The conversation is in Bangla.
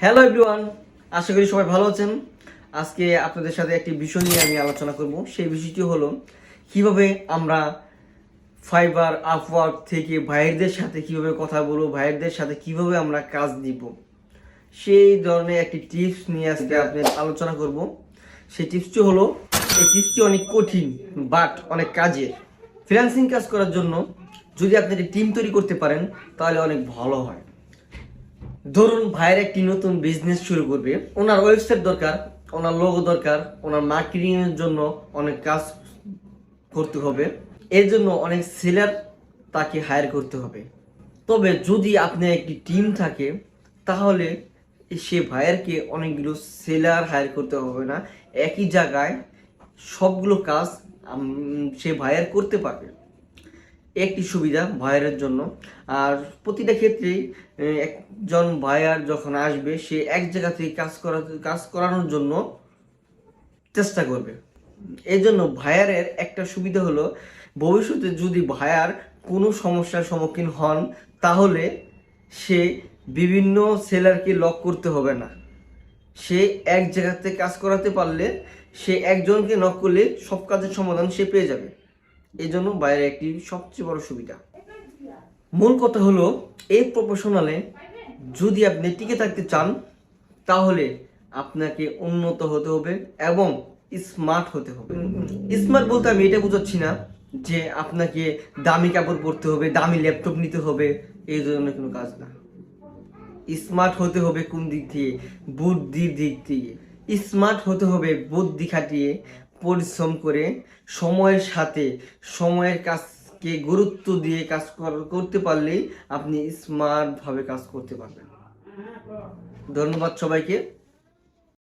হ্যালো এভরিওয়ান, আশা করি সবাই ভালো আছেন। আজকে আপনাদের সাথে একটি বিষয় নিয়ে আমি আলোচনা করব। সেই বিষয়টি হলো কিভাবে আমরা ফাইবার আপওয়ার্ক থেকে ভাইয়ারদের সাথে কিভাবে কথা বলবো, ভাইয়ারদের সাথে কিভাবে আমরা কাজ দিব, সেই ধরনের একটি টিপস নিয়ে আজকে আপনাদের আলোচনা করব। সেই টিপসটি হলো, এই টিপসটি অনেক কঠিন বাট অনেক কাজের। ফ্রিল্যান্সিং কাজ করার জন্য যদি আপনি একটি টিম তৈরি করতে পারেন তাহলে অনেক ভালো হয়। ধরুন ভাইয়ের একটি নতুন বিজনেস শুরু করবে, ওনার ওয়েবসাইট দরকার, ওনার লোগো দরকার, ওনার মার্কেটিং এর জন্য অনেক কাজ করতে হবে, এর জন্য অনেক সেলার তাকে হায়ার করতে হবে। তবে যদি আপনার একটি টিম থাকে তাহলে সে ভাইয়ারকে অনেকগুলো সেলার হায়ার করতে হবে না, একই জায়গায় সবগুলো কাজ সে ভাইয়ার করতে পারবে। একটি সুবিধা ভাইয়ারের জন্য। আর প্রতিটা ক্ষেত্রেই একজন ভাইয়ার যখন আসবে সে এক জায়গা থেকে কাজ করানোর জন্য চেষ্টা করবে। এই জন্য ভাইয়ারের একটা সুবিধা হলো, ভবিষ্যতে যদি ভাইয়ার কোনো সমস্যার সম্মুখীন হন তাহলে সে বিভিন্ন সেলারকে লক করতে হবে না। সে এক জায়গাতে কাজ করাতে পারলে সে একজনকে নক করলে সব কাজের সমাধান সে পেয়ে যাবে। এই জন্য বাইরে একটি সবচেয়ে বড় সুবিধা। মূল কথা হলো, এই প্রফেশনালে যদি আপনি টিকে থাকতে চান তাহলে আপনাকে উন্নত হতে হবে এবং স্মার্ট হতে হবে। স্মার্ট বলতে আমি এটা বোঝাচ্ছি না যে আপনাকে দামি কাপড় পরতে হবে, দামি ল্যাপটপ নিতে হবে, এই ধরনের কোনো কাজ না। স্মার্ট হতে হবে কোন দিক থেকে? বুদ্ধির দিক থেকে। স্মার্ট হতে হবে বুদ্ধি খাটিয়ে, পরিশ্রম করে, সময়ের সাথে সময়ের কাজকে গুরুত্ব দিয়ে কাজ করতে পারলেই আপনি স্মার্টভাবে কাজ করতে পারবেন। ধন্যবাদ সবাইকে।